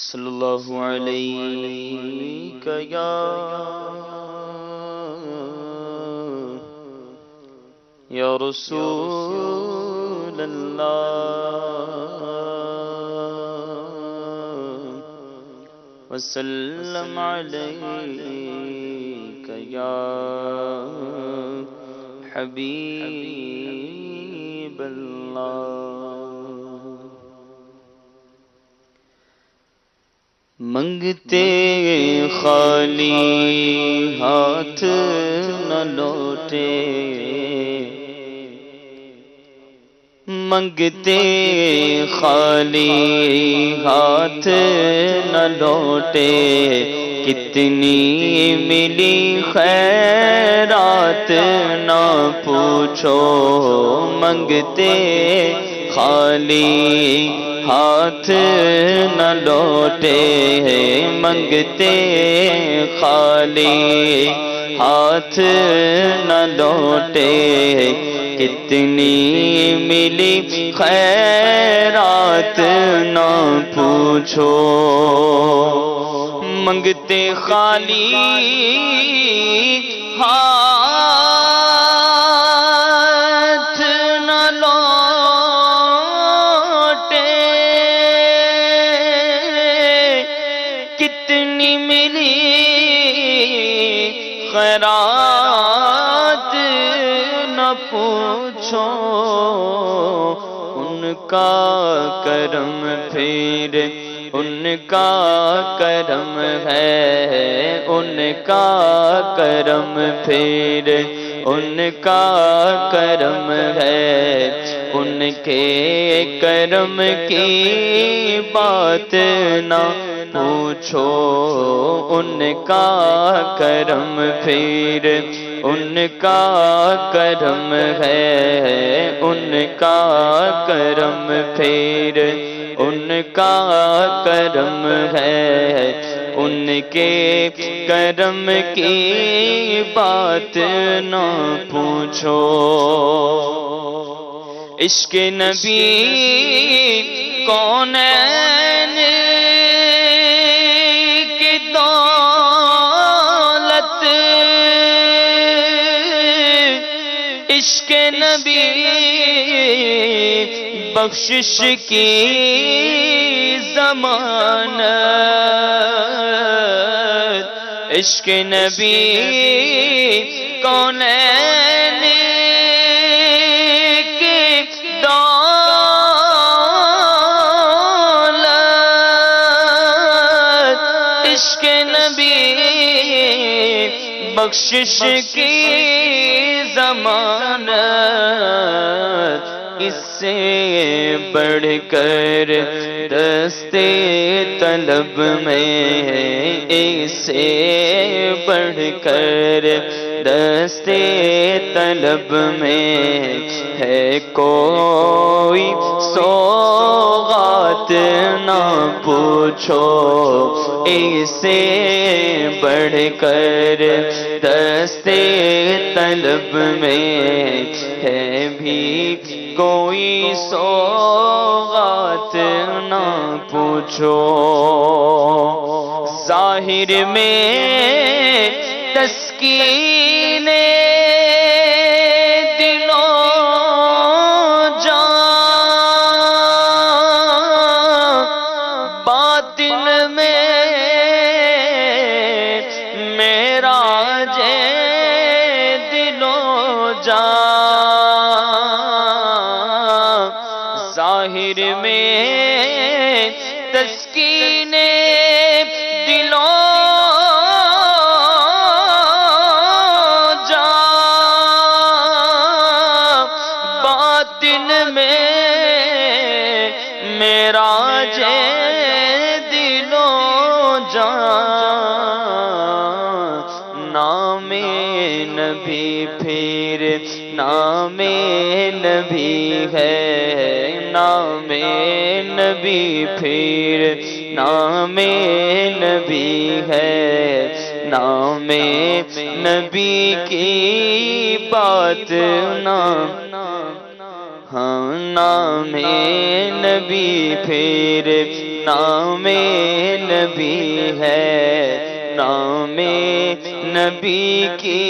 صلی اللہ علیہ یا رسول اللہ وسلم علیک یا حبیب اللہ۔ منگتے خالی ہاتھ نہ لوٹے، منگتے خالی ہاتھ نہ لوٹے، کتنی ملی خیرات نہ پوچھو، منگتے خالی ہاتھ نہ لوٹے، منگتے خالی ہاتھ نہ لوٹے، کتنی ملی خیرات نہ پوچھو، منگتے خالی ہاتھ نہ لوٹے، کتنی ملی خیرات نہ پوچھو، ان کا کرم پھر ان کا کرم ہے، ان کا کرم پھر ان کا کرم ہے، ان کے کرم کی بات نہ پوچھو، ان کا کرم پھر ان کا کرم ہے، ان کا کرم پھر ان کا کرم ہے، ان کے کرم کی بات نہ پوچھو، عشق نبی کونین کی دولت، عشق نبی بخشش کی ضمانت، عشق نبی کونین کی دولت، عشق نبی بخشش کی ضمانت، اس سے بڑھ کر دستے طلب میں، اس سے بڑھ کر دستے طلب میں ہے کوئی سوغات نہ پوچھو، اس سے بڑھ کر دستے طلب میں ہے بھی کوئی سوغات نہ پوچھو، ظاہر میں تسکین دلوں جان، باطن میں معراج دلوں جان، ظاہر میں تسکین دلوں جان، باطن میں معراج دلوں جان، نام نبی پھر نام نبی ہے، نام نبی پھر نام نبی ہے، نام نبی کی بات نہ ہاں نام نبی پھر نام نبی ہے، نام نبی کی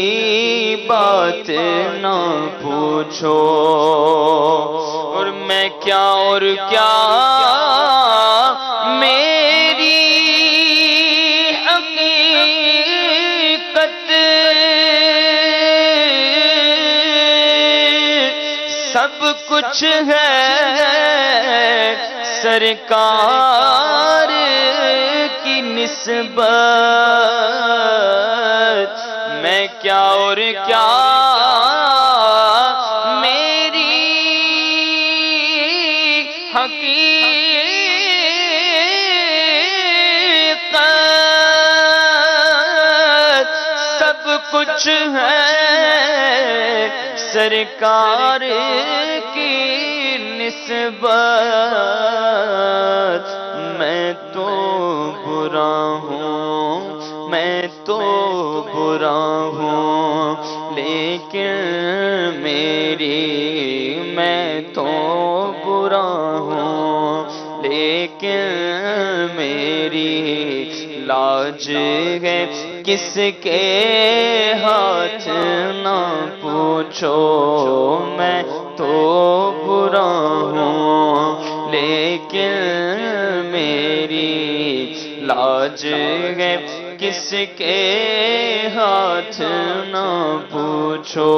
بات نہ پوچھو، اور میں کیا اور کیا میری حقیقت، سب کچھ ہے سرکار کی نسبت، میں کیا اور کیا میری حقیقت، سب کچھ ہے سرکار کی نسبت، میں تو برا ہوں، میں تو برا ہوں، لیکن میں تو برا ہوں، لیکن میری لاج ہے کس کے ہاتھ نہ پوچھو، میں تو برا ہوں، لیکن میری لاج ہے کس کے ہاتھ نہ پوچھو۔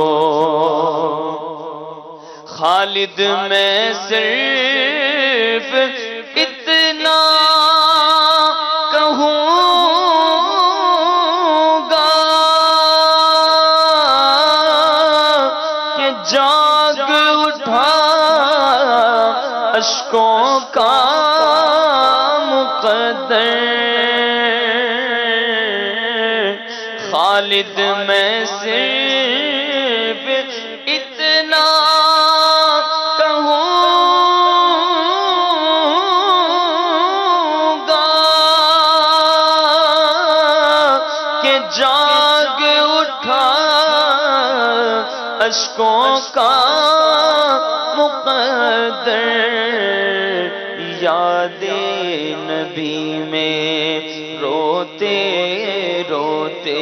خالد میں صرف اتنا کہوں گا کہ جاگ اٹھا اشکوں کا مقدر، خالد میں صرف اتنا کہوں گا کہ جاگ اٹھا اشکوں کا مقدر، یاد نبی میں روتے روتے،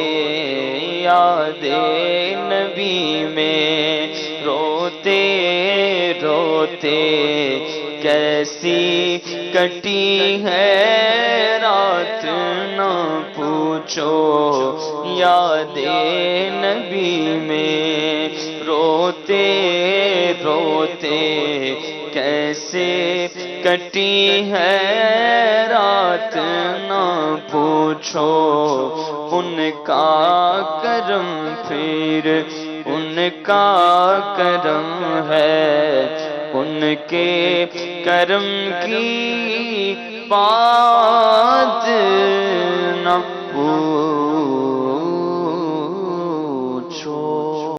یاد نبی میں روتے روتے کیسی کٹی ہے رات نہ پوچھو، یاد نبی میں روتے روتے کیسے کٹی ہے رات نہ پوچھو، ان کا کرم پھر ان کا کرم ہے، ان کے کرم کی پاداش